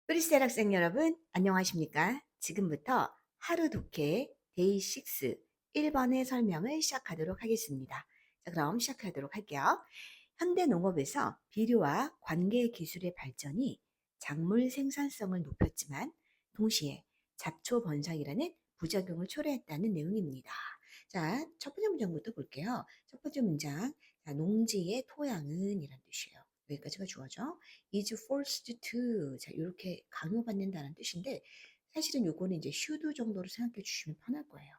프리스텔 학생 여러분, 안녕하십니까? 지금부터 하루 독해 데이 6 1번의 설명을 시작하도록 하겠습니다. 자, 그럼 시작하도록 할게요. 현대 농업에서 비료와 관계 기술의 발전이 작물 생산성을 높였지만 동시에 잡초 번성이라는 부작용을 초래했다는 내용입니다. 자, 첫 번째 문장부터 볼게요. 첫 번째 문장, 자, 농지의 토양은 이란 뜻이에요. 여기까지가 주어져. is forced to 자 이렇게 강요받는다는 뜻인데 사실은 요거는 이제 should 정도로 생각해 주시면 편할 거예요.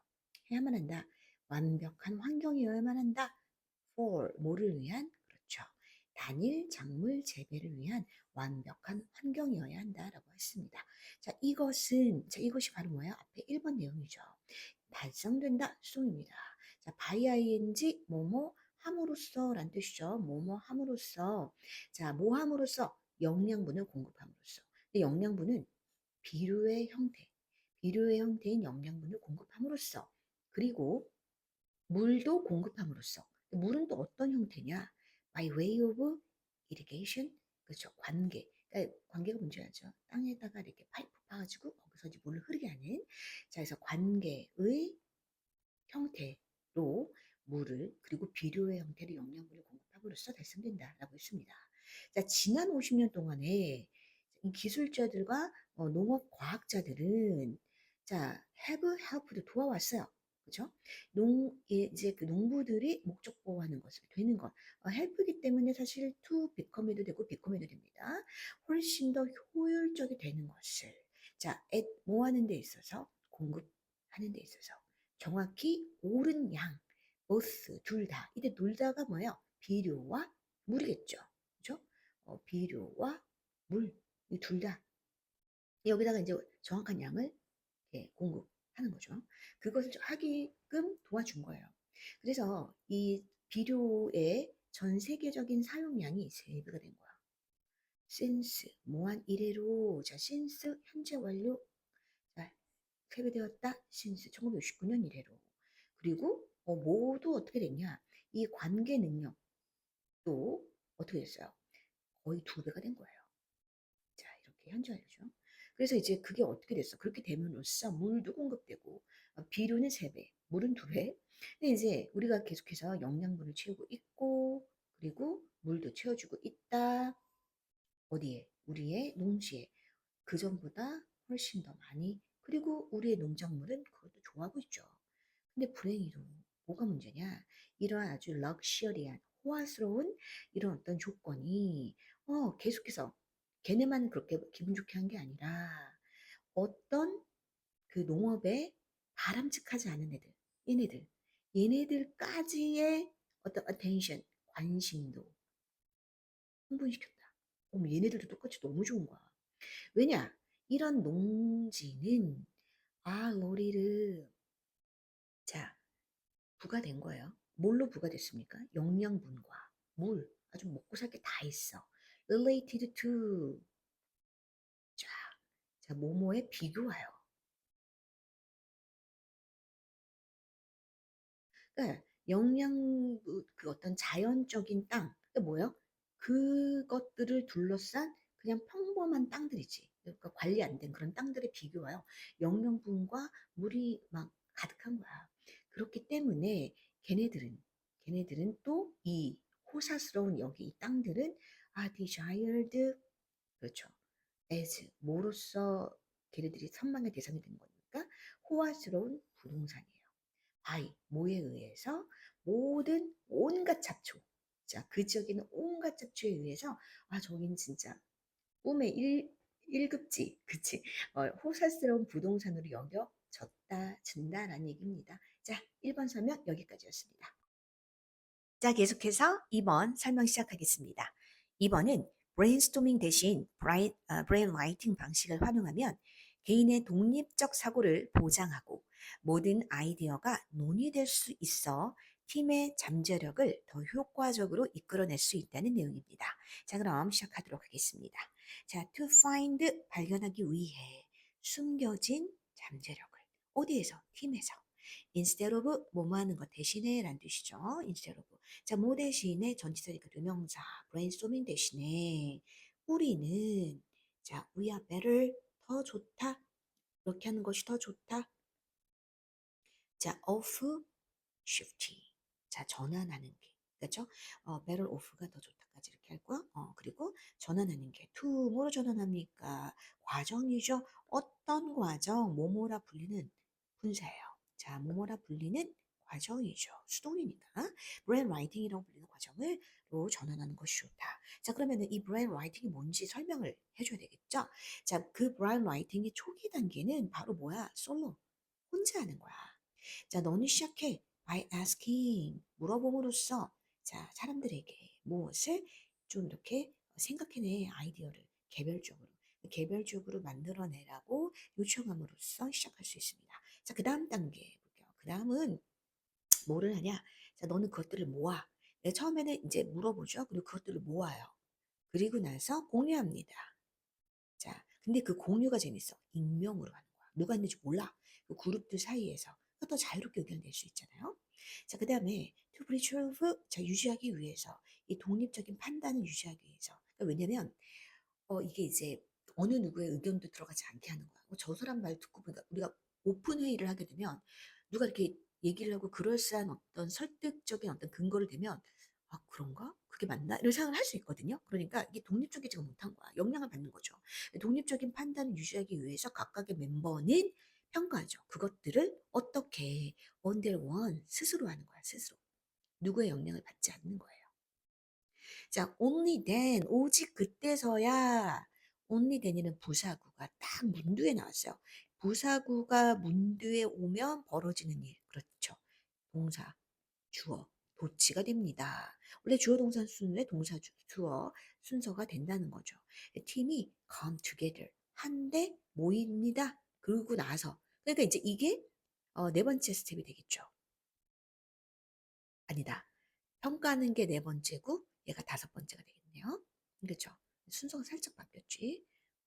해야만 한다. 완벽한 환경이어야만 한다. for 뭐를 위한 그렇죠. 단일 작물 재배를 위한 완벽한 환경이어야 한다라고 했습니다. 자 이것이 바로 뭐예요? 앞에 1번 내용이죠. 달성된다 수동입니다. 자 by ing 뭐뭐 함으로써 라는 뜻이죠. 뭐뭐 함으로써 자 뭐 함으로써 영양분을 공급함으로써 근데 영양분은 비료의 형태 비료의 형태인 영양분을 공급함으로써 그리고 물도 공급함으로써 물은 또 어떤 형태냐? By way of irrigation 그렇죠. 관계 그러니까 관계가 뭔지 알죠? 땅에다가 이렇게 파이프 파가지고 거기서 이제 물을 흐르게 하는 자 그래서 관계의 형태로 물을 그리고 비료의 형태로 영양분을 공급함으로써 달성된다라고 했습니다. 자 지난 50년 동안에 이 기술자들과 농업 과학자들은 자 have helped 도와왔어요. 그죠? 이제 그 농부들이 목적 보호하는 것을 되는 것 help이기 때문에 사실 to become에도 되고 become에도 됩니다. 훨씬 더 효율적이 되는 것을 자 at 뭐 하는 데 있어서 공급하는 데 있어서 정확히 옳은 양 both 둘 다. 이때 둘 다가 뭐예요? 비료와 물이겠죠. 그죠? 비료와 물 이 둘 다. 여기다가 이제 정확한 양을 공급하는 거죠. 그것을 하게끔 도와준 거예요. 그래서 이 비료의 전 세계적인 사용량이 3배가 된 거야. since 뭐한 이래로 자 since 현재 완료 자 폐배되었다. since 1969년 이래로. 그리고 모두 어떻게 됐냐? 이 관계 능력도 어떻게 됐어요? 거의 2배가 된 거예요. 자, 이렇게 현저하죠. 그래서 이제 그게 어떻게 됐어? 그렇게 됨으로써 물도 공급되고 비료는 3배, 물은 2배. 근데 이제 우리가 계속해서 영양분을 채우고 있고 그리고 물도 채워주고 있다. 어디에? 우리의 농지에. 그전보다 훨씬 더 많이 그리고 우리의 농작물은 그것도 좋아하고 있죠. 근데 불행히도 뭐가 문제냐? 이러한 아주 럭셔리한 호화스러운 이런 어떤 조건이 계속해서 걔네만 그렇게 기분 좋게 한 게 아니라 어떤 그 농업에 바람직하지 않은 애들, 얘네들까지의 어떤 attention, 관심도 흥분시켰다. 얘네들도 똑같이 너무 좋은 거야. 왜냐? 이런 농지는 로리를 자 부가 된 거예요. 뭘로 부가 됐습니까? 영양분과 물 아주 먹고 살 게 다 있어. related to 자, 뭐뭐에 비교하여. 그러니까 그 어떤 자연적인 땅, 그러니까 뭐예요? 그것들을 둘러싼 그냥 평범한 땅들이지. 그러니까 관리 안 된 그런 땅들에 비교하여 영양분과 물이 막 가득한 거야. 그렇기 때문에 걔네들은 또 이 호사스러운 여기 이 땅들은 desired 그렇죠. as 뭐로서 걔네들이 선망의 대상이 되는 거니까 호화스러운 부동산이에요. by 뭐에 의해서 모든 온갖 잡초 자 그 지역에는 온갖 잡초에 의해서 저긴 진짜 꿈의 1급지 그치 호사스러운 부동산으로 여겨졌다 준다라는 얘기입니다. 자 1번 설명 여기까지였습니다. 자 계속해서 2번 설명 시작하겠습니다. 2번은 브레인스토밍 대신 브레인 라이팅 방식을 활용하면 개인의 독립적 사고를 보장하고 모든 아이디어가 논의될 수 있어 팀의 잠재력을 더 효과적으로 이끌어낼 수 있다는 내용입니다. 자, 그럼 시작하도록 하겠습니다. 자, to find 발견하기 위해 숨겨진 잠재력을 어디에서? 팀에서. instead of 뭐뭐 하는 것 대신에 라는 뜻이죠. instead of. 자, 뭐 대신에 전치사니까 대명사 brainstorming 대신에 우리는 자, we are better, 더 좋다. 그렇게 하는 것이 더 좋다. 자, off shifty. 자, 전환하는 게. 그렇죠? better off가 더 좋다까지 이렇게 할고요. 그리고 전환하는 게 to 뭐로 전환합니까? 과정이죠. 어떤 과정? 뭐뭐라 불리는 분사예요. 자, 뭐뭐라 불리는 과정이죠. 수동이니까. brain writing이라고 불리는 과정을로 전환하는 것이 좋다. 자, 그러면은 이 brain writing이 뭔지 설명을 해줘야 되겠죠? 자, 그 brain writing의 초기 단계는 바로 뭐야? 솔로. 혼자 하는 거야. 자, 너는 시작해. by asking. 물어봄으로써 자, 사람들에게 무엇을 좀 이렇게 생각해내 아이디어를 개별적으로 만들어내라고 요청함으로써 시작할 수 있습니다. 자, 그 다음 단계 볼게요. 그 다음은 뭐를 하냐? 자, 너는 그것들을 모아. 네, 처음에는 이제 물어보죠. 그리고 그것들을 모아요. 그리고 나서 공유합니다. 자, 근데 그 공유가 재밌어. 익명으로 하는 거야. 누가 있는지 몰라. 그 그룹들 사이에서. 더 자유롭게 의견을 낼 수 있잖아요. 자, 그 다음에 to preserve, 자, 유지하기 위해서. 이 독립적인 판단을 유지하기 위해서. 그러니까 왜냐면, 이게 이제 어느 누구의 의견도 들어가지 않게 하는 거야. 저 사람 말 듣고 보니까 우리가 오픈 회의를 하게 되면 누가 이렇게 얘기를 하고 그럴싸한 어떤 설득적인 어떤 근거를 대면 아, 그런가? 그게 맞나? 이런 생각을 할 수 있거든요. 그러니까 이게 독립적이지가 못한 거야. 영향을 받는 거죠. 독립적인 판단을 유지하기 위해서 각각의 멤버는 평가하죠. 그것들을 어떻게 on their own 스스로 하는 거야. 스스로. 누구의 영향을 받지 않는 거예요. 자, only then, 오직 그때서야 only then이는 부사구가 딱 문두에 나왔어요. 부사구가 문두에 오면 벌어지는 일. 그렇죠. 동사, 주어, 도치가 됩니다. 원래 주어 동사 순의 동사 주어 순서가 된다는 거죠. 팀이 come together 한데 모입니다. 그러고 나서 그러니까 이제 이게 네 번째 스텝이 되겠죠. 아니다. 평가하는 게 네 번째고 얘가 다섯 번째가 되겠네요. 그렇죠. 순서가 살짝 바뀌었지.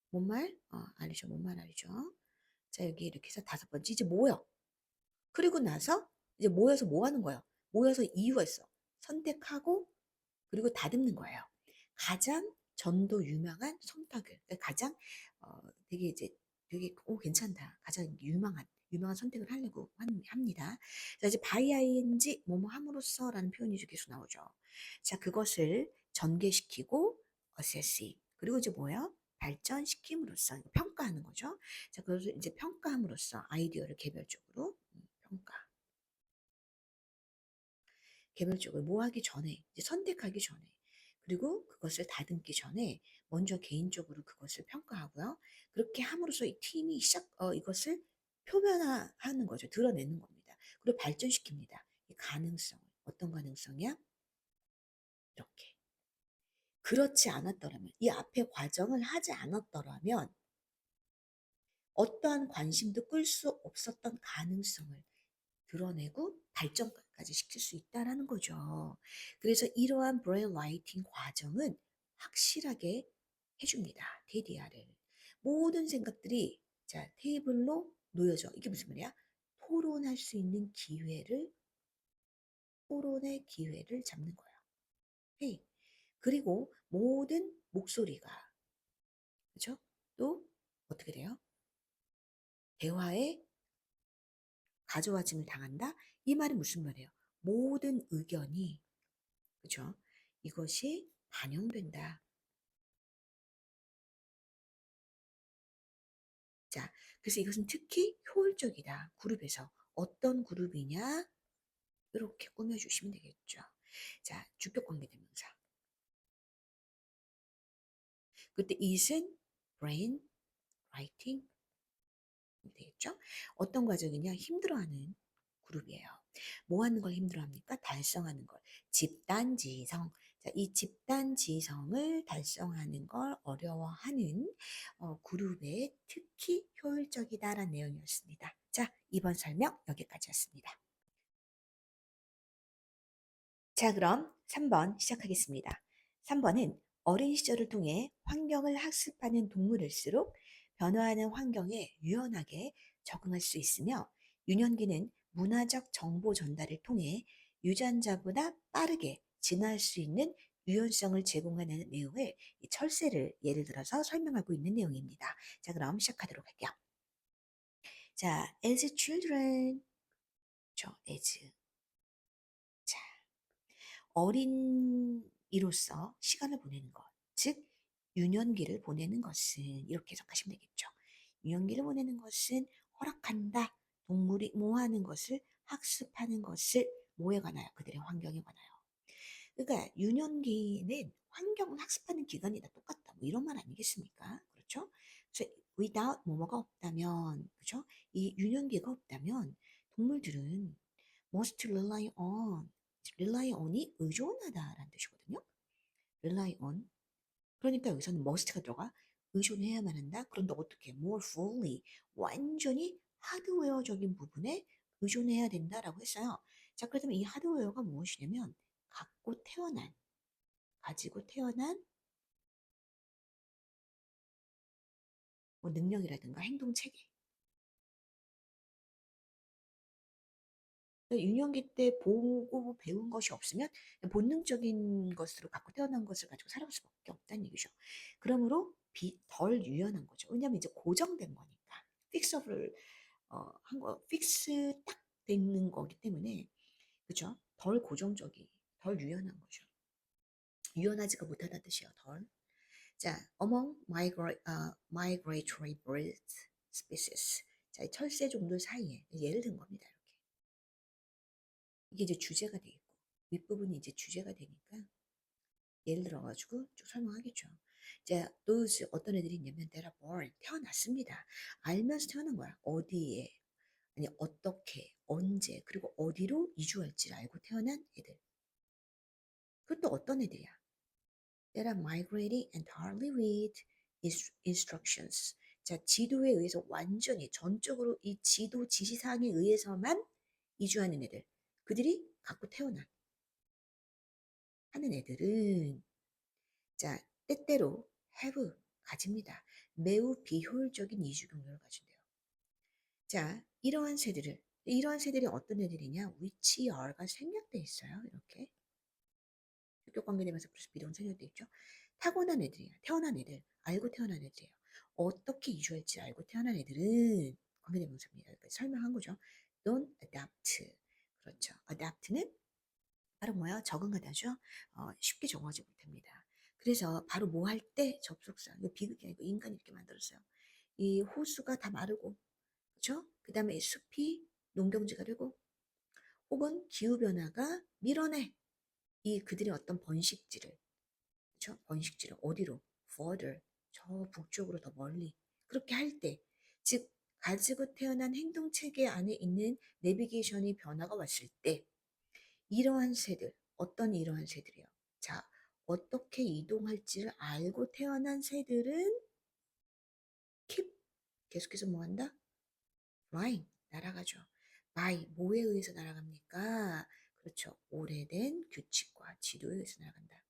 뭔 말? 알리죠. 뭔 말 알리죠. 자, 여기 이렇게 해서 다섯 번째 이제 모여. 그리고 나서 이제 모여서 뭐 하는 거예요? 모여서 이유가 있어. 선택하고 그리고 다듬는 거예요. 가장 전도 유명한 선택을 그러니까 가장 되게 이제 되게 괜찮다. 가장 유명한 선택을 하려고 합니다. 자, 이제 by ing 뭐뭐 함으로써라는 표현이 이제 계속 나오죠. 자, 그것을 전개시키고 assessing 그리고 이제 뭐예요? 발전시킴으로써 평가하는 거죠. 자, 그것을 이제 평가함으로써 아이디어를 개별적으로 평가. 개별적으로 뭐 하기 전에, 이제 선택하기 전에, 그리고 그것을 다듬기 전에 먼저 개인적으로 그것을 평가하고요. 그렇게 함으로써 이 팀이 이것을 표면화하는 거죠. 드러내는 겁니다. 그리고 발전시킵니다. 이 가능성. 어떤 가능성이야? 이렇게. 그렇지 않았더라면, 이 앞에 과정을 하지 않았더라면 어떠한 관심도 끌 수 없었던 가능성을 드러내고 발전까지 시킬 수 있다라는 거죠. 그래서 이러한 브레인 라이팅 과정은 확실하게 해줍니다. TDR을. 모든 생각들이 자 테이블로 놓여져. 이게 무슨 말이야? 토론할 수 있는 토론의 기회를 잡는 거야. 회의. 그리고 모든 목소리가 그렇죠? 또 어떻게 돼요? 대화에 가져와짐을 당한다? 이 말은 무슨 말이에요? 모든 의견이 그죠? 이것이 반영된다. 자, 그래서 이것은 특히 효율적이다. 그룹에서. 어떤 그룹이냐? 이렇게 꾸며주시면 되겠죠. 자, 주격관계대명사. 그때 it은 brain, writing 되겠죠? 어떤 과정이냐? 힘들어하는 그룹이에요. 뭐 하는 걸 힘들어합니까? 달성하는 걸. 집단지성. 자, 이 집단지성을 달성하는 걸 어려워하는 그룹에 특히 효율적이다라는 내용이었습니다. 자, 이번 설명 여기까지였습니다. 자, 그럼 3번 시작하겠습니다. 3번은 어린 시절을 통해 환경을 학습하는 동물일수록 변화하는 환경에 유연하게 적응할 수 있으며 유년기는 문화적 정보 전달을 통해 유전자보다 빠르게 진화할 수 있는 유연성을 제공하는 내용을 이 철새를 예를 들어서 설명하고 있는 내용입니다. 자, 그럼 시작하도록 할게요. 자, as children, as. 자, 어린이로서 시간을 보내는 것, 즉 유년기를 보내는 것은 이렇게 해석하시면 되겠죠. 유년기를 보내는 것은 허락한다. 동물이 뭐 하는 것을 학습하는 것을 뭐에 관하여? 그들의 환경에 관하여. 그러니까 유년기는 환경을 학습하는 기간이다 똑같다. 뭐 이런 말 아니겠습니까? 그렇죠? 그래서 without 뭐뭐가 없다면, 그렇죠? 이 유년기가 없다면 동물들은 must rely on이 의존하다라는 뜻이거든요. rely on. 그러니까 여기서는 must가 들어가 의존해야만 한다. 그런데 어떻게? more fully. 완전히 하드웨어적인 부분에 의존해야 된다라고 했어요. 자, 그렇다면 이 하드웨어가 무엇이냐면 가지고 태어난 뭐 능력이라든가 행동 체계. 그러니까 유년기 때 보고 배운 것이 없으면 본능적인 것으로 갖고 태어난 것을 가지고 살아갈 수밖에 없다는 얘기죠. 그러므로 덜 유연한 거죠. 왜냐하면 이제 고정된 거니까. 픽서블 한 거, 픽스 딱 되는 거기 때문에 그죠? 덜 고정적이, 덜 유연한 거죠. 유연하지가 못하다는 뜻이에요. 덜. 자, among migratory bird species. 자, 이 철새 종들 사이에 예를 든 겁니다. 이렇게. 이게 이제 주제가 돼 있고 윗부분이 이제 주제가 되니까 예를 들어가지고 쭉 설명하겠죠. 이제 those 어떤 애들이 있냐면 they are born 태어났습니다. 알면서 태어난 거야. 어디에 아니 어떻게 언제 그리고 어디로 이주할지를 알고 태어난 애들. 그것도 어떤 애들이야? That are migrating entirely with instructions. 자, 지도에 의해서 완전히 전적으로 이 지도 지시사항에 의해서만 이주하는 애들. 그들이 갖고 태어난 하는 애들은 자, 때때로 have 가집니다. 매우 비효율적인 이주 경로를 가진대요. 자, 이러한 새들이 어떤 애들이냐? which are가 생략돼 있어요. 이렇게. 교격 관계되면서 그래서 비동사 생략돼 있죠. 타고난 애들이야. 태어난 애들. 알고 태어난 애들이에요. 어떻게 이주할지 알고 태어난 애들은 관계대명사입니다. 그러니까 설명한 거죠. don't adapt. 그렇죠. adapt는 바로 뭐야? 적응하다죠. 쉽게 적응하지 못합니다. 그래서 바로 뭐 할 때 접속사. 이거 비극이 아니고 인간이 이렇게 만들었어요. 이 호수가 다 마르고, 그렇죠? 그 다음에 숲이 농경지가 되고, 혹은 기후 변화가 밀어내 이 그들의 어떤 번식지를, 그렇죠? 번식지를 어디로? further, 저 북쪽으로 더 멀리. 그렇게 할 때, 즉 가지고 태어난 행동 체계 안에 있는 내비게이션이 변화가 왔을 때, 이러한 새들, 어떤 이러한 새들이요? 자, 어떻게 이동할지를 알고 태어난 새들은 keep, 계속해서 뭐 한다? flying, 날아가죠. by, 뭐에 의해서 날아갑니까? 그렇죠. 오래된 규칙과 지도에 의해서 날아간다.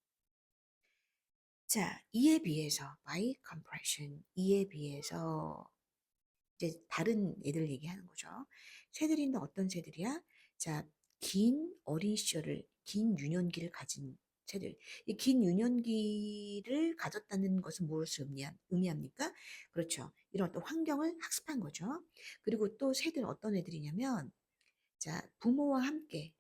자, 이에 비해서 by compression, 이에 비해서 이제 다른 애들 얘기하는 거죠. 새들인데 어떤 새들이야? 자, 긴 어린 시절을, 긴 유년기를 가진 새들. 이 긴 유년기를 가졌다는 것은 무엇을 의미합니까? 그렇죠. 이런 어떤 환경을 학습한 거죠. 그리고 또 새들 어떤 애들이냐면, 자, 부모와 함께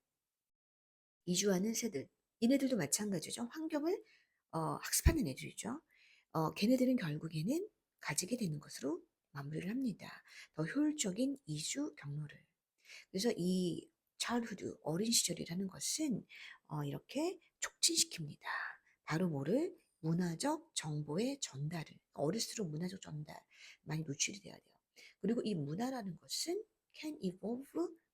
이주하는 새들. 이네들도 마찬가지죠. 환경을 학습하는 애들이죠. 걔네들은 결국에는 가지게 되는 것으로 마무리를 합니다. 더 효율적인 이주 경로를. 그래서 이 childhood, 어린 시절이라는 것은 이렇게 촉진시킵니다. 바로 뭐를? 문화적 정보의 전달을. 어릴수록 문화적 전달 많이 노출이 돼야 돼요. 그리고 이 문화라는 것은 can evolve,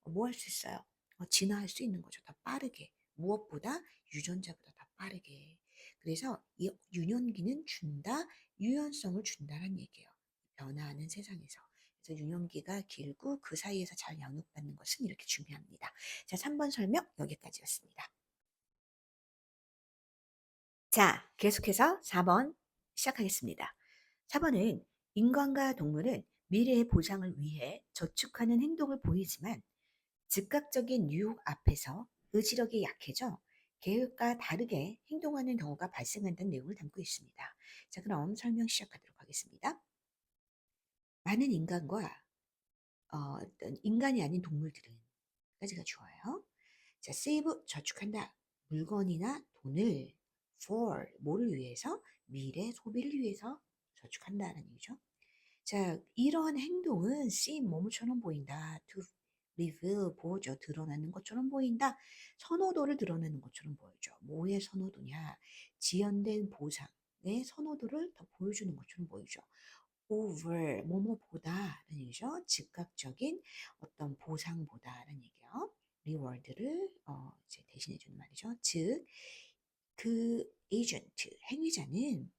뭐 할 수 있어요? 진화할 수 있는 거죠. 더 빠르게. 무엇보다 유전자보다 더 빠르게. 그래서 이 유년기는 준다, 유연성을 준다는 얘기예요. 변화하는 세상에서. 그래서 유년기가 길고 그 사이에서 잘 양육받는 것은 이렇게 중요합니다. 자, 3번 설명 여기까지였습니다. 자, 계속해서 4번 시작하겠습니다. 4번은 인간과 동물은 미래의 보장을 위해 저축하는 행동을 보이지만 즉각적인 유혹 앞에서 의지력이 약해져 계획과 다르게 행동하는 경우가 발생한다는 내용을 담고 있습니다. 자, 그럼 설명 시작하도록 하겠습니다. 많은 인간과 어떤 인간이 아닌 동물들은 까지가 좋아요. 자, save 저축한다. 물건이나 돈을 for 뭐를 위해서? 미래 소비를 위해서 저축한다는 얘기죠. 자, 이러한 행동은 seem 뭐뭐처럼 보인다. to reveal 보죠. 드러나는 것처럼 보인다. 선호도를 드러내는 것처럼 보이죠. 뭐의 선호도냐? 지연된 보상의 선호도를 더 보여주는 것처럼 보이죠. over 뭐뭐보다라는 얘기죠. 즉각적인 어떤 보상보다라는 얘기요. reward를 이제 대신해 주는 말이죠. 즉, 그 에이전트 행위자는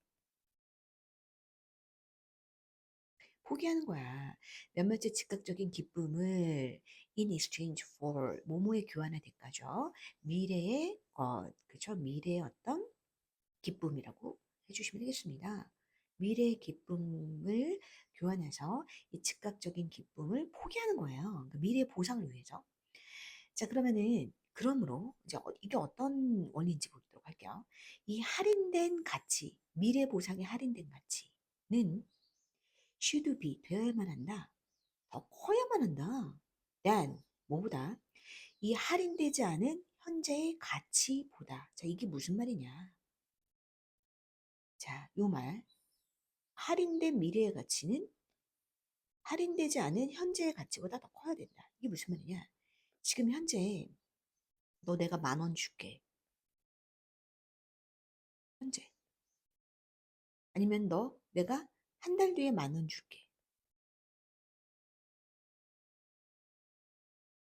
포기하는 거야. 몇몇의 즉각적인 기쁨을 in exchange for 뭐뭐에 교환할 대가죠. 미래의 그죠? 미래의 어떤 기쁨이라고 해주시면 되겠습니다. 미래의 기쁨을 교환해서 이 즉각적인 기쁨을 포기하는 거예요. 그러니까 미래의 보상을 위해서. 자, 그러면은 그러므로 이제 이게 어떤 원리인지 보도록 할게요. 이 할인된 가치, 미래 보상의 할인된 가치는 should be 되어야만 한다. 더 커야만 한다. than 뭐보다 이 할인되지 않은 현재의 가치보다. 자, 이게 무슨 말이냐? 자, 요 말. 할인된 미래의 가치는 할인되지 않은 현재의 가치보다 더 커야 된다. 이게 무슨 말이냐? 지금 현재 너 내가 10,000원 줄게. 현재. 아니면 너 내가 한 달 뒤에 10,000원 줄게.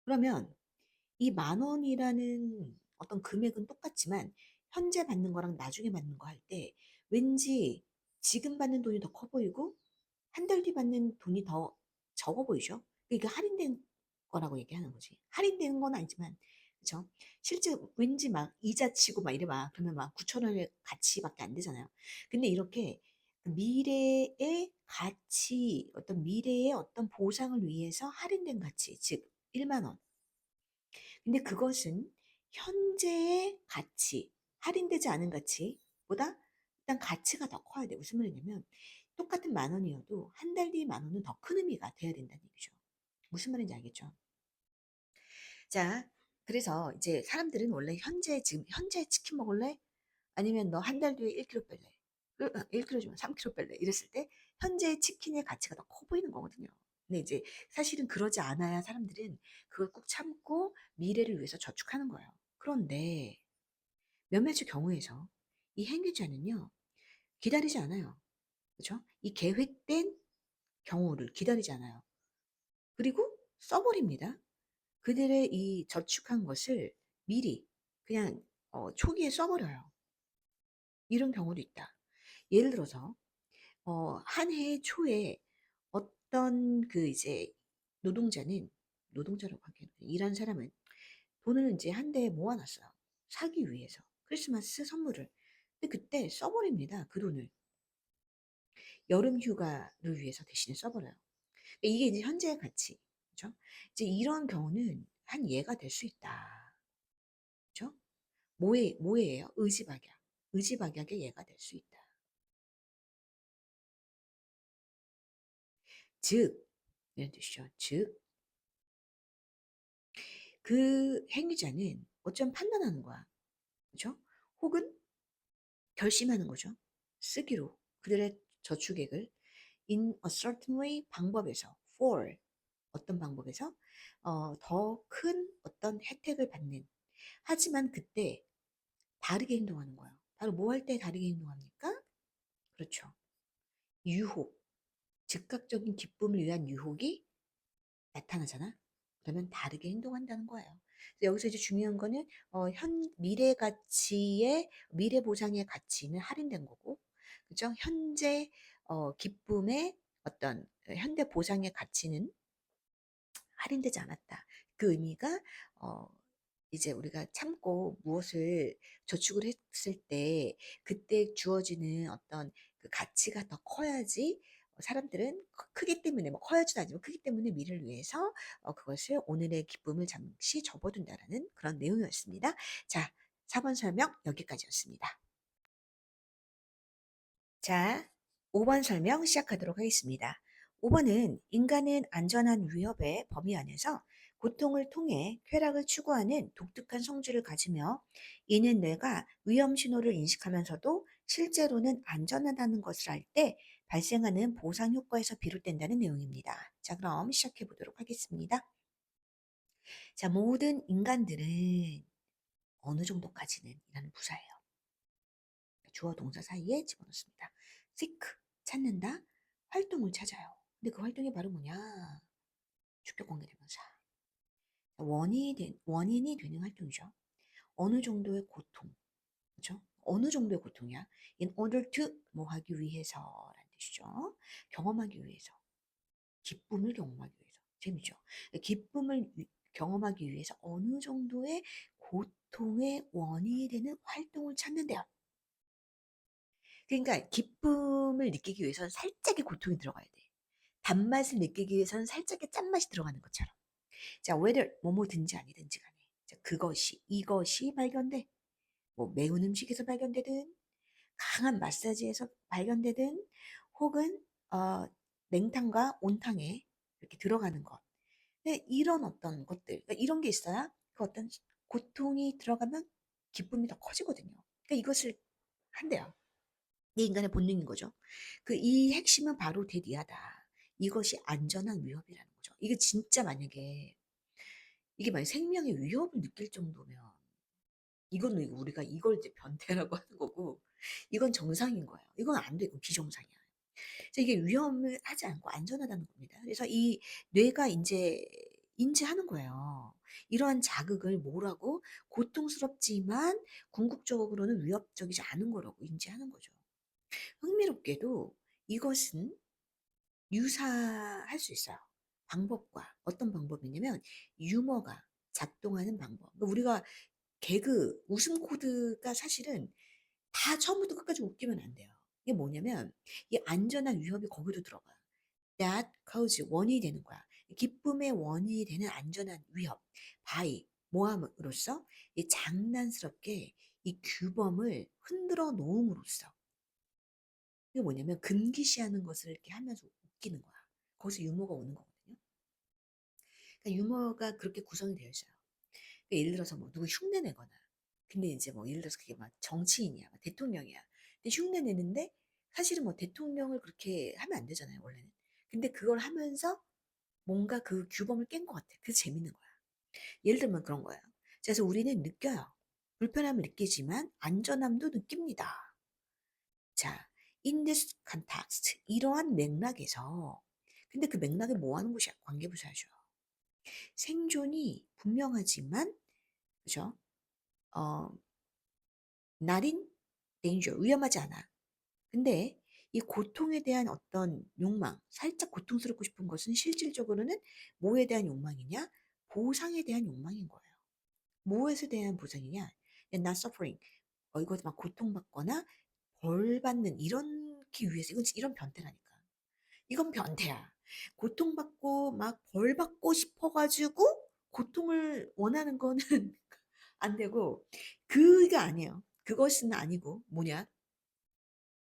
그러면 이 10,000원이라는 어떤 금액은 똑같지만 현재 받는 거랑 나중에 받는 거 할 때 왠지 지금 받는 돈이 더 커 보이고 한 달 뒤 받는 돈이 더 적어 보이죠? 그러니까 할인된 거라고 얘기하는 거지. 할인되는 건 아니지만, 그쵸? 실제 왠지 막 이자 치고 막 이래 봐. 그러면 막 9,000원의 가치밖에 안 되잖아요. 근데 이렇게 미래의 가치, 어떤 미래의 어떤 보상을 위해서 할인된 가치, 즉 1만 원. 근데 그것은 현재의 가치, 할인되지 않은 가치보다 일단 가치가 더 커야 돼. 무슨 말이냐면 똑같은 10,000원이어도 한 달 뒤에 10,000원은 더 큰 의미가 돼야 된다는 얘기죠. 무슨 말인지 알겠죠? 자, 그래서 이제 사람들은 원래 현재 지금 현재 치킨 먹을래? 아니면 너 한 달 뒤에 1kg 뺄래? 1kg 주면 3kg 뺄래? 이랬을 때 현재의 치킨의 가치가 더 커 보이는 거거든요. 근데 이제 사실은 그러지 않아야 사람들은 그걸 꾹 참고 미래를 위해서 저축하는 거예요. 그런데 몇몇의 경우에서 이 행위자는요, 기다리지 않아요. 그렇죠? 이 계획된 경우를 기다리지 않아요. 그리고 써버립니다. 그들의 이 저축한 것을 미리 그냥 초기에 써버려요. 이런 경우도 있다. 예를 들어서 한 해 초에 어떤 그 이제 노동자는 노동자라고 하기에는 일하는 사람은 돈을 이제 한 대에 모아놨어요. 사기 위해서 크리스마스 선물을. 근데 그때 써버립니다. 그 돈을 여름 휴가를 위해서 대신에 써버려요. 그러니까 이게 이제 현재의 가치, 그렇죠? 이제 이런 경우는 한 예가 될 수 있다, 그렇죠? 뭐예요? 의지박약. 의지박약의 예가 될 수 있다. 즉 이런 뜻이죠. 즉 그 행위자는 어쩜 판단하는 거야. 그죠? 혹은 결심하는 거죠. 쓰기로 그들의 저축액을 in a certain way 방법에서 for 어떤 방법에서 더 큰 어떤 혜택을 받는 하지만 그때 다르게 행동하는 거예요. 바로 뭐 할 때 다르게 행동합니까? 그렇죠. 유혹, 즉각적인 기쁨을 위한 유혹이 나타나잖아. 그러면 다르게 행동한다는 거예요. 그래서 여기서 이제 중요한 거는 미래 가치의 미래 보상의 가치는 할인된 거고, 그죠? 현재 기쁨의 어떤 현대 보상의 가치는 할인되지 않았다. 그 의미가 어, 이제 우리가 참고 무엇을 저축을 했을 때 그때 주어지는 어떤 그 가치가 더 커야지 사람들은 크기 때문에 뭐 커야지도 아니지만 크기 때문에 미래를 위해서 그것을 오늘의 기쁨을 잠시 접어둔다라는 그런 내용이었습니다. 자, 4번 설명 여기까지였습니다. 자, 5번 설명 시작하도록 하겠습니다. 5번은 인간은 안전한 위협의 범위 안에서 고통을 통해 쾌락을 추구하는 독특한 성질을 가지며 이는 뇌가 위험 신호를 인식하면서도 실제로는 안전하다는 것을 알 때 발생하는 보상 효과에서 비롯된다는 내용입니다. 자, 그럼 시작해 보도록 하겠습니다. 자, 모든 인간들은 어느 정도까지는 이라는 부사예요. 주어 동사 사이에 집어넣습니다. seek, 찾는다, 활동을 찾아요. 근데 그 활동이 바로 뭐냐? 주격 관계대명사. 원인이 되는 활동이죠. 어느 정도의 고통, 그렇죠? 어느 정도의 고통이야? In order to 뭐 하기 위해서라는 뜻이죠. 경험하기 위해서, 기쁨을 경험하기 위해서. 재밌죠? 기쁨을 경험하기 위해서 어느 정도의 고통의 원인이 되는 활동을 찾는데요. 그러니까 기쁨을 느끼기 위해서는 살짝의 고통이 들어가야 돼. 단맛을 느끼기 위해서는 살짝의 짠맛이 들어가는 것처럼. 자, whether 뭐뭐든지 아니든지 간에 자, 그것이 이것이 발견돼. 뭐 매운 음식에서 발견되든 강한 마사지에서 발견되든 혹은 냉탕과 온탕에 이렇게 들어가는 것. 근데 이런 어떤 것들, 그러니까 이런 게 있어야 그 어떤 고통이 들어가면 기쁨이 더 커지거든요. 그러니까 이것을 한대요. 이 인간의 본능인 거죠. 그 이 핵심은 바로 데디하다. 이것이 안전한 위협이라는 거죠. 이게 진짜 만약에 이게 만약 생명의 위협을 느낄 정도면 이거는 우리가 이걸 이제 변태라고 하는 거고 이건 정상인 거예요. 이건 안 돼. 이건 비정상이야. 그래서 이게 위험을 하지 않고 안전하다는 겁니다. 그래서 이 뇌가 이제 인지하는 거예요. 이러한 자극을 뭐라고 고통스럽지만 궁극적으로는 위협적이지 않은 거라고 인지하는 거죠. 흥미롭게도 이것은 유사할 수 있어요. 방법과 어떤 방법이냐면 유머가 작동하는 방법. 그러니까 우리가 개그, 웃음 코드가 사실은 다 처음부터 끝까지 웃기면 안 돼요. 이게 뭐냐면 이 안전한 위협이 거기도 들어가. That cause 원인이 되는 거야. 기쁨의 원인이 되는 안전한 위협. by 모함으로써 이 장난스럽게 이 규범을 흔들어 놓음으로써 이게 뭐냐면 금기시하는 것을 이렇게 하면서 웃기는 거야. 거기서 유머가 오는 거거든요. 그러니까 유머가 그렇게 구성이 되어 있어요. 그러니까 예를 들어서 뭐 누구 흉내 내거나 근데 이제 뭐 예를 들어서 그게 막 정치인이야, 막 대통령이야. 근데 흉내 내는데 사실은 뭐 대통령을 그렇게 하면 안 되잖아요, 원래는. 근데 그걸 하면서 뭔가 그 규범을 깬 것 같아. 그게 재밌는 거야. 예를 들면 그런 거예요. 그래서 우리는 느껴요. 불편함을 느끼지만 안전함도 느낍니다. 자, in this context, 이러한 맥락에서, 근데 그 맥락에 뭐 하는 것이 관계부사죠. 생존이 분명하지만, 그죠? 어, not in danger, 위험하지 않아. 근데 이 고통에 대한 어떤 욕망, 살짝 고통스럽고 싶은 것은 실질적으로는 뭐에 대한 욕망이냐? 보상에 대한 욕망인 거예요. 무엇에 대한 보상이냐? not suffering. 이거 막 고통받거나 벌 받는 이런기 위해서 이건 이런 변태라니까. 이건 변태야. 고통받고 막 벌 받고 싶어가지고 고통을 원하는 거는 안 되고 그게 아니에요. 그것은 아니고 뭐냐?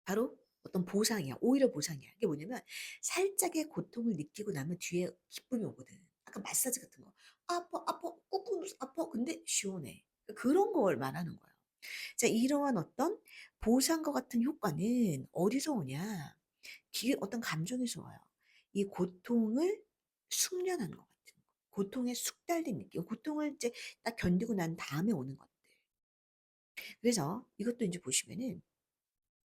바로 어떤 보상이야. 오히려 보상이야. 이게 뭐냐면 살짝의 고통을 느끼고 나면 뒤에 기쁨이 오거든. 아까 마사지 같은 거. 아파, 아파, 꾹꾹 눌러서 아파. 근데 시원해. 그런 걸 말하는 거예요. 자, 이러한 어떤 보상과 같은 효과는 어디서 오냐? 어떤 감정에서 와요. 이 고통을 숙련하는 것 같은 거. 고통에 숙달된 느낌. 고통을 이제 딱 견디고 난 다음에 오는 것들. 그래서 이것도 이제 보시면은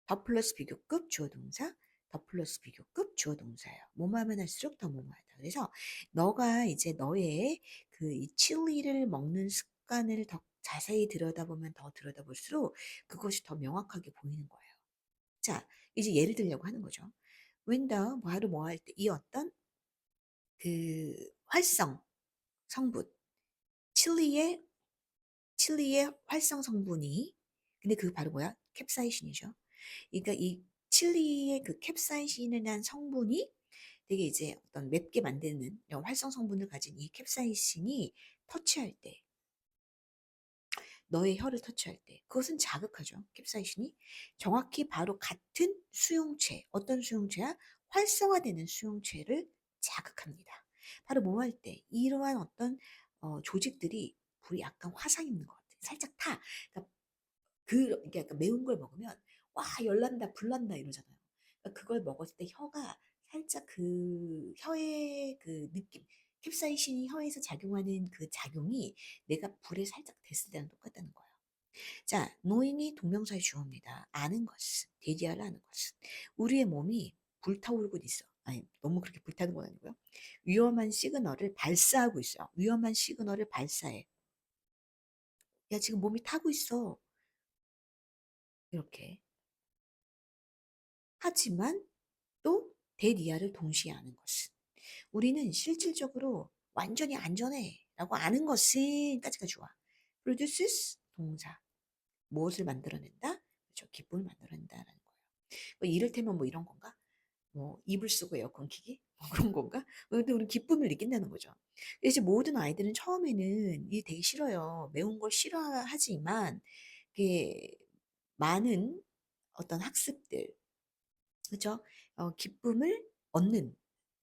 더 플러스 비교급 주어 동사, 더 플러스 비교급 주어 동사예요. 뭐뭐 하면 할수록 더 뭐뭐 하다. 그래서 너가 이제 너의 그 이 칠리를 먹는 습관을 더 자세히 들여다보면 더 들여다볼수록 그것이 더 명확하게 보이는 거예요. 자, 이제 예를 들려고 하는 거죠. when the 뭐하러 뭐 할 때 이 어떤 그 활성 성분 칠리의 활성 성분이 근데 그 바로 뭐야? 캡사이신이죠. 그러니까 이 칠리의 그 캡사이신이라는 성분이 되게 이제 어떤 맵게 만드는 이런 활성 성분을 가진 이 캡사이신이 터치할 때 너의 혀를 터치할 때 그것은 자극하죠. 캡사이신이 정확히 바로 같은 수용체, 어떤 수용체야? 활성화되는 수용체를 자극합니다. 바로 뭐 할 때 이러한 어떤 조직들이 불이 약간 화상 입는 것 같아. 살짝 타. 그러니까 이게 약간 매운 걸 먹으면 와 열난다, 불난다 이러잖아요. 그러니까 그걸 먹었을 때 혀가 살짝 그 혀의 그 느낌, 캡사이신이 혀에서 작용하는 그 작용이 내가 불에 살짝 됐을 때랑 똑같다는 거예요. 자, 노인이 동명사의 주어입니다. 아는 것은, 대디아를 아는 것은 우리의 몸이 불타오르고 있어. 아니, 너무 그렇게 불타는 건 아니고요. 위험한 시그널을 발사하고 있어요. 위험한 시그널을 발사해. 야, 지금 몸이 타고 있어. 이렇게. 하지만 또 대리아를 동시에 아는 것은 우리는 실질적으로 완전히 안전해 라고 아는 것은까지가 좋아. produces 동사 무엇을 만들어낸다? 그렇죠. 기쁨을 만들어낸다라는 거예요. 뭐 이를테면 뭐 이런 건가? 뭐 이불 쓰고 에어컨 키기? 뭐 그런 건가? 근데 우리 기쁨을 느낀다는 거죠. 이제 모든 아이들은 처음에는 이게 되게 싫어요. 매운 걸 싫어하지만 이게 많은 어떤 학습들 그죠? 기쁨을 얻는,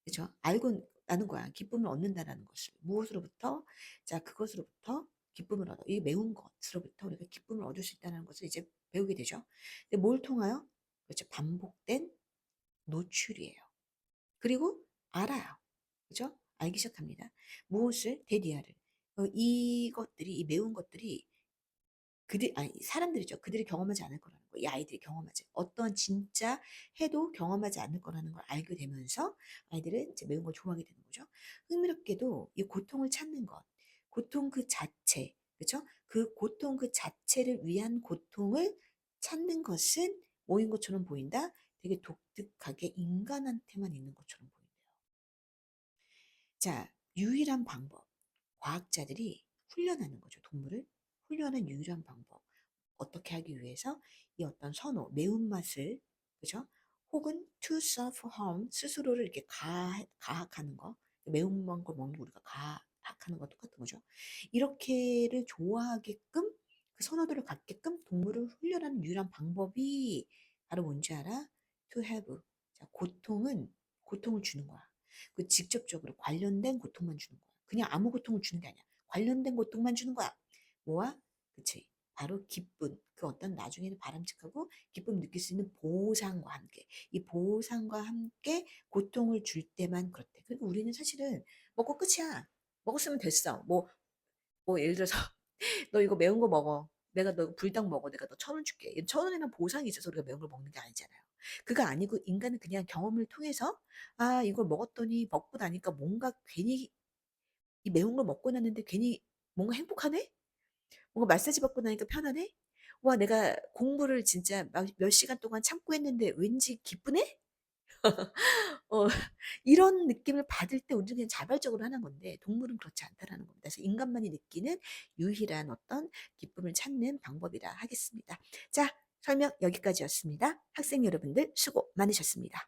그죠? 알고 나는 거야. 기쁨을 얻는다라는 것을. 무엇으로부터? 자, 그것으로부터 기쁨을 얻어. 이 매운 것으로부터 우리가 기쁨을 얻을 수 있다는 것을 이제 배우게 되죠. 근데 뭘 통하여? 그렇죠. 반복된 노출이에요. 그리고 알아요. 그죠? 알기 시작합니다. 무엇을? 데디아를. 이것들이, 이 매운 것들이 아니, 사람들이죠. 그들이 경험하지 않을 거라는 거. 이 아이들이 경험하지. 어떤 진짜 해도 경험하지 않을 거라는 걸 알게 되면서 아이들은 이제 매운 걸 좋아하게 되는 거죠. 흥미롭게도 이 고통을 찾는 것, 고통 그 자체, 그죠? 그 고통 그 자체를 위한 고통을 찾는 것은 뭐인 것처럼 보인다? 되게 독특하게 인간한테만 있는 것처럼 보인대요. 자, 유일한 방법. 과학자들이 훈련하는 거죠. 동물을 훈련한 유일한 방법. 어떻게 하기 위해서 이 어떤 선호, 매운맛을, 그죠? 혹은 to self-harm, 스스로를 이렇게 가학하는 거. 매운맛 걸 먹는 거 우리가 가학하는 거 똑같은 거죠. 이렇게를 좋아하게끔 그 선호도를 갖게끔 동물을 훈련하는 유일한 방법이 바로 뭔지 알아? To have. 자, 고통을 주는 거야. 그 직접적으로 관련된 고통만 주는 거야. 그냥 아무 고통을 주는 게 아니야. 관련된 고통만 주는 거야. 뭐와? 그치. 바로 기쁨, 그 어떤 나중에는 바람직하고 기쁨 느낄 수 있는 보상과 함께, 이 보상과 함께 고통을 줄 때만 그렇대. 그리고 우리는 사실은 먹고 끝이야. 먹었으면 됐어. 뭐 예를 들어서 너 이거 매운 거 먹어. 내가 너 불닭 먹어. 내가 너 1,000원 줄게. 1,000원이면 보상이 있어서 우리가 매운 걸 먹는 게 아니잖아요. 그거 아니고 인간은 그냥 경험을 통해서 아, 이걸 먹었더니 먹고 나니까 뭔가 괜히 이 매운 걸 먹고 났는데 괜히 뭔가 행복하네? 뭔가 마사지 받고 나니까 편하네? 와, 내가 공부를 진짜 몇 시간 동안 참고 했는데 왠지 기쁘네? 어, 이런 느낌을 받을 때 우리는 그냥 자발적으로 하는 건데 동물은 그렇지 않다라는 겁니다. 그래서 인간만이 느끼는 유일한 어떤 기쁨을 찾는 방법이라 하겠습니다. 자, 설명 여기까지였습니다. 학생 여러분들 수고 많으셨습니다.